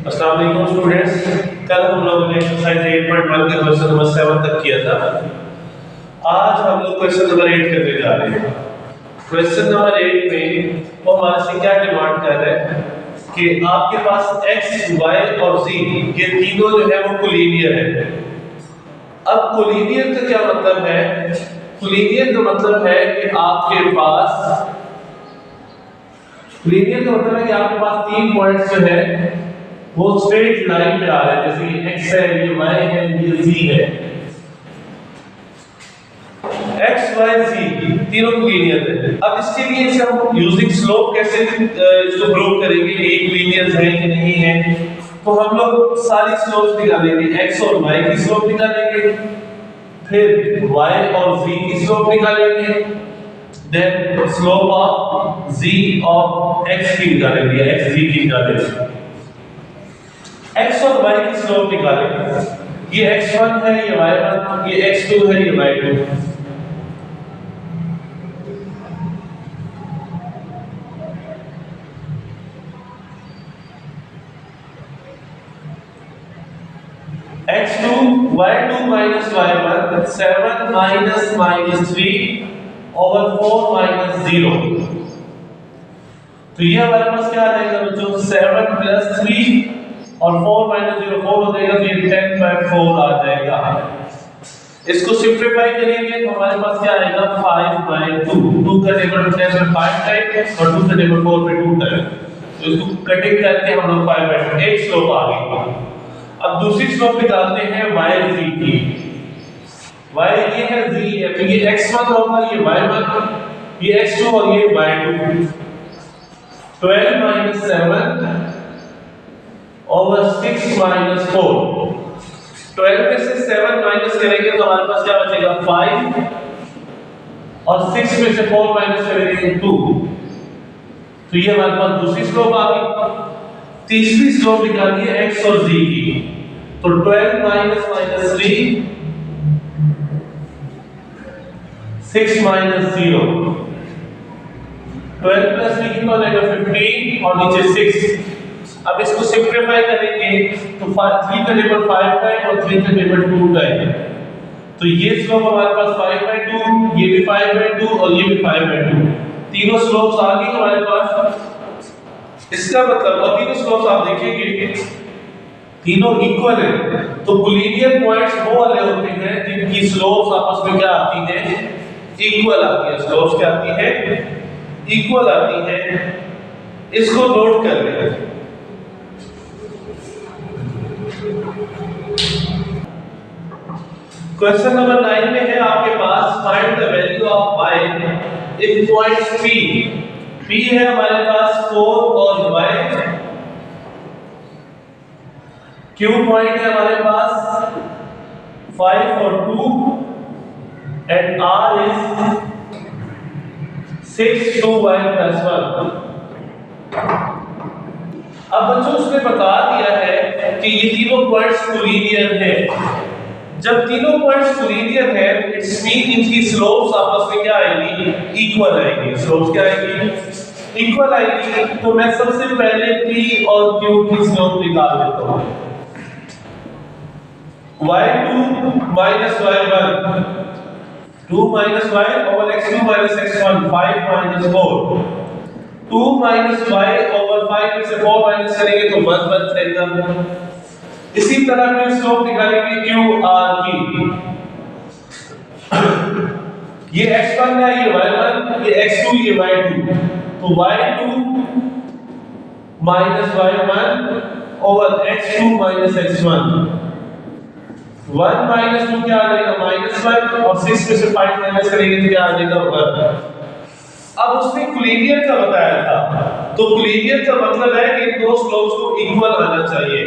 अस्सलाम वालेकुम स्टूडेंट्स, कल हम लोगों ने एक्सरसाइज 8.1 के क्वेश्चन नंबर 7 तक किया था। आज हम लोग क्वेश्चन नंबर 8 करने जा रहे हैं। क्वेश्चन नंबर 8 में वो हमारे से क्या डिमांड कर रहे हैं कि आपके पास x, y और z ये तीनों जो है वो कोलिनियर है। अब कोलिनियर का क्या मतलब है? कोलिनियर का मतलब है कि आपके पास कोलिनियर का मतलब है कि आपके पास तीन पॉइंट्स जो है वो स्ट्रेट लाइन पे आ रहे हैं, जैसे ये x है, ये y है, ये z है। x, y, z तीनों कोलिनियर है। अब इसके लिए इसे हम यूजिंग स्लोप कैसे इसको प्रूव करेंगे कि कोलिनियर है कि नहीं है? तो हम लोग सारी स्लोप्स निकालेंगे, x और y की स्लोप निकालेंगे, फिर y और z की स्लोप निकालेंगे, देन स्लोप ऑफ z और x की निकालेंगे, x z की निकालेंगे। x और y की स्लोप निकालेंगे, ये x1 है, ये y1, ये x2 है, ये y2। x2 y2 minus y1 7 minus minus 3 over 4 minus 0। तो ये हमारे पास क्या आ जाएगा बच्चों? 7 plus 3 और 4 minus 0 4 हो जाएगा, तो ये 10/4 आ जाएगा। इसको सिंपलीफाई करेंगे तो हमारे पास क्या आएगा? 5/2। 2 का टेबल 10 में 5 टाइम और 2 का टेबल 4 में 2 टाइम, तो इसको कटिंग करके हम लोग 5/2 एक स्लोप आ गई। अब दूसरी स्लोप निकालते हैं y z की। y ये है, z है, तो ये x1 होगा, ये y1, ये x2 और ये y2। 12 minus 7 over 6 minus 4। 12 में से 7 माइनस करेंगे तो हमारे पास क्या बचेगा? 5 और 6 में से 4 माइनस करेंगे 2। तो ये हमारे पास दूसरी स्लोप आ गई। तीसरी स्लोप निकालिए x और z की, तो 12 minus minus 3 6 minus 0। 12 plus 3 कितना हो जाएगा? 15 और नीचे 6। अब इसको सिंपलीफाई करेंगे तो 3 का टेबल 5 टाइम और 3 का टेबल 2 टाइम, तो ये स्लोप हमारे पास 5/2, ये भी 5/2 और ये भी 5/2। तीनों स्लोप्स आ गई हमारे पास। इसका मतलब और तीनों स्लोप्स आप देखेंगे तीनों इक्वल है, तो कोलिनियर पॉइंट्स वो वाले होते हैं जिनकी स्लोप्स आपस में क्या आती है? इक्वल आती है। स्लोप्स क्या आती है? इक्वल आती है। इसको नोट कर लें। क्वेश्चन नंबर 9 में है आपके पास find the value of y if points p है हमारे पास 4 और y, q पॉइंट है हमारे पास 5 और 2 and r is 6 2y plus 1। अब बच्चों उसने बता दिया है कि ये तीनों पॉइंट्स कोलिनियर हैं। जब तीनों पॉइंट्स कोलिनियर है तो इट्स मीन इनकी स्लोप्स आपस में क्या आएंगी? इक्वल आएंगी। स्लोप्स क्या आएंगी? इक्वल आएंगी। तो मैं सबसे पहले p और q की स्लोप निकाल देता हूं। y2 minus y1 2 minus y over x2 minus x1 5 minus 4। 2 minus y over 5 में से 4 माइनस करेंगे तो 1 बच जाएगा। इसी तरह फिर स्लोप निकालेंगे q r की। ये x1 है, ये y1, ये x2, ये y2, तो y2 minus y1 over x2 minus x1। 1 minus 2 क्या आ जाएगा? -1 और 6 में से 5 माइनस करेंगे तो क्या आ जाएगा? 1। अब उसने कोलिनियर का बताया था, तो कोलिनियर का मतलब है कि दो स्लोप्स को इक्वल आना चाहिए।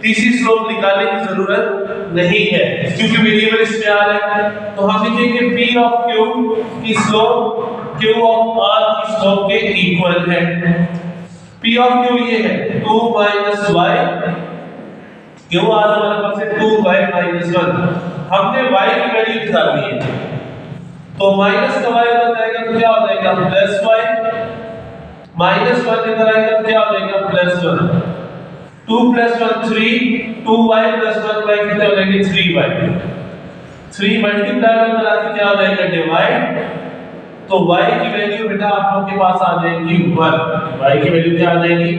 तीसरी स्लोप निकालने की जरूरत नहीं है क्योंकि वेरिएबल इसमें आ रहा है। तो हम लिखेंगे p ऑफ q की स्लोप q ऑफ r की स्लोप के इक्वल है। p ऑफ q ये है 2 minus y, q r हमारे पास है 2y minus 1। हमने y की वैल्यू निकालनी है, तो माइनस का y हो जाएगा तो क्या हो जाएगा? प्लस y -1 इधर आएगा क्या हो जाएगा +1, 2 + 1 3, 2y + 1y कितने हो जाएंगे 3y, 3 मल्टीप्लाई में आके क्या हो जाएगा डिवाइड, तो y की वैल्यू बेटा आप लोगों के पास आ जाएगी 1, y की वैल्यू क्या आ जाएगी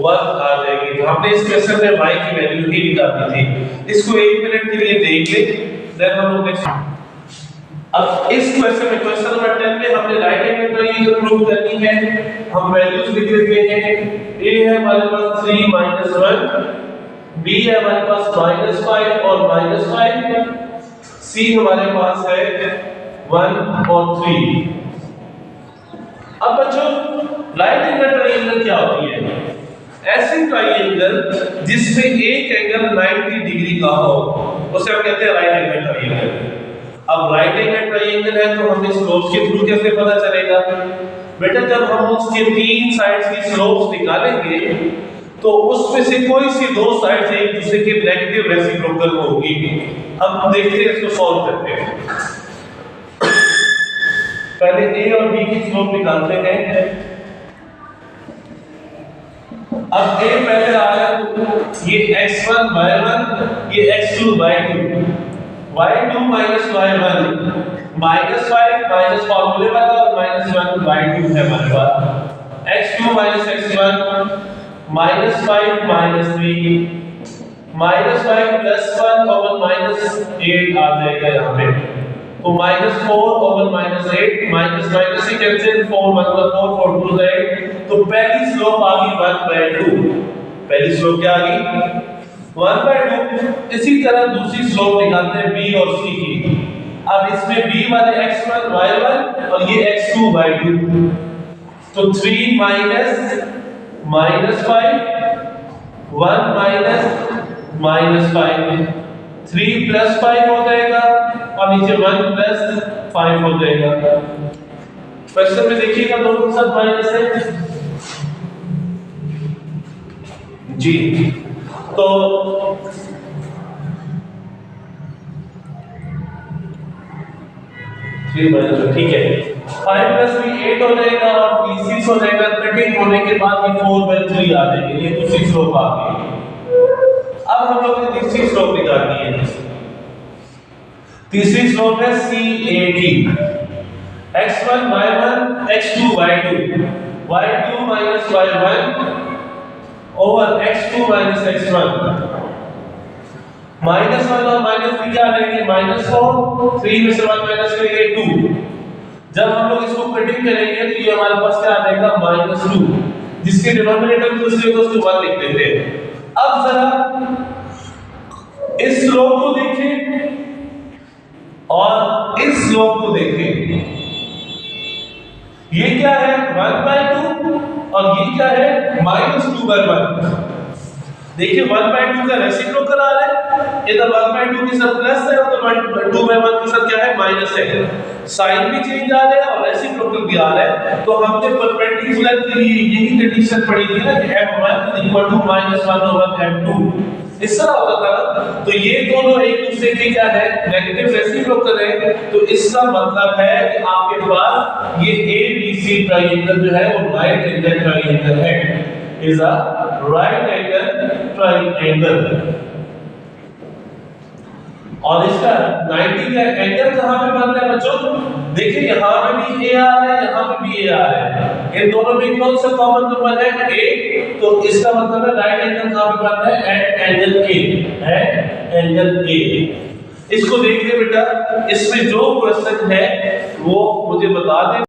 1 आ जाएगी। तो हमने इस क्वेश्चन में y की वैल्यू ही निकालनी थी। इसको 1 मिनट के लिए देख ले, देन हम लोग नेक्स्ट। अब इस क्वेश्चन में क्वेश्चन नंबर 10 में हमने राइट एंगल ट्रायंगल प्रूव करनी है। हम वैल्यूज लिख लेते हैं। a है हमारे पास 3 - 1, b है हमारे पास -5 और -5, c हमारे पास है 1 और 3। अब बच्चों राइट एंगल ट्रायंगल क्या होती है? ऐसी ट्रायंगल जिसमें एक एंगल 90 डिग्री का हो उसे हम कहते हैं राइट एंगल ट्रायंगल। अब राइट एंगल ट्रायंगल है तो हमें स्लोप्स के थ्रू कैसे पता चलेगा? बेटा जब हम उसके तीन साइड्स की स्लोप्स निकालेंगे तो उसमें से कोई सी दो साइड्स एक दूसरे के नेगेटिव रेसिप्रोकल होगी। हम देखते हैं इसको सॉल्व करते हैं। पहले a और b की स्लोप निकालते हैं। अब a पहले आ रहा है तो ये x1 y1, ये x2 y2, y2 - y1 -5 फॉर्मूले वाला और -1 y2 है हमारे पास, x2 - x1 -5 - 3 -5 + 1 ओवर -8 आ जाएगा यहाँ पे, तो -4 ओवर -8 माइनस से कैंसिल 4 1 4 4 2 8, तो पहली स्लोप आ गई 1/2। पहली स्लोप क्या आ गई 1/2। इसी तरह दूसरी स्लोप निकालते हैं b और c की। अब इसमें b वाले x1 y1 और ये x2 y2, तो 3 - -5 1 -5 3 + 5 हो जाएगा और नीचे 1 + 5 हो जाएगा। क्वेश्चन में देखिएगा दोनों के साथ माइनस है जी। तो ठीक है, 5 + 3 8 हो जाएगा और 6 हो जाएगा। कटिंग होने के बाद ये 4/3 आ जाएगी। ये दूसरी स्लोप आ गई। अब हम लोग ने तीसरी स्लोप निकालनी है। तीसरी स्लोप है CAD, x1 y1 x2 y2, y2 - y1 over x2 - x1, -1 और -3 क्या आ जाएंगे -4, 3 में से 1 माइनस करेंगे 2। जब हम लोग इसको कटिंग करेंगे तो ये हमारे पास क्या आ जाएगा -2, जिसके डिनोमिनेटर में दूसरे को 1 लिख देते हैं। अब जरा इस स्लोप को देखें और इस स्लोप को देखें। ये क्या है 1/2 और ये क्या है -2/1। देखिए 1/2 का रेसिप्रोकल आ रहा है, इधर 1/2 के साथ प्लस है और 2/1 के साथ क्या है माइनस है। साइन भी चेंज आ रहा है और रेसिप्रोकल भी आ रहा है। तो हमने परपेंडिकुलर के लिए यही कंडीशन पढ़ी थी ना कि f1 = -1/f2। इस तरह होता था ना। तो ये दोनों एक दूसरे के क्या है नेगेटिव रेसिप्रोकल है। तो इसका मतलब है कि आपके पास ये ABC ट्रायंगल जो है वो राइट एंगल ट्रायंगल है, is a right angle triangle. और इसका 90 का एंगल कहां पे बन रहा है बच्चों? देखिए यहां पे भी a आ रहा है, यहां पे भी a आ रहा है। इन दोनों में कौन सा कॉमन नंबर है a, तो इसका मतलब है राइट एंगल कहां पे बन रहा है at angle a, at angle a। इसको देखिए बेटा, इसमें जो क्वेश्चन है वो मुझे बता दें।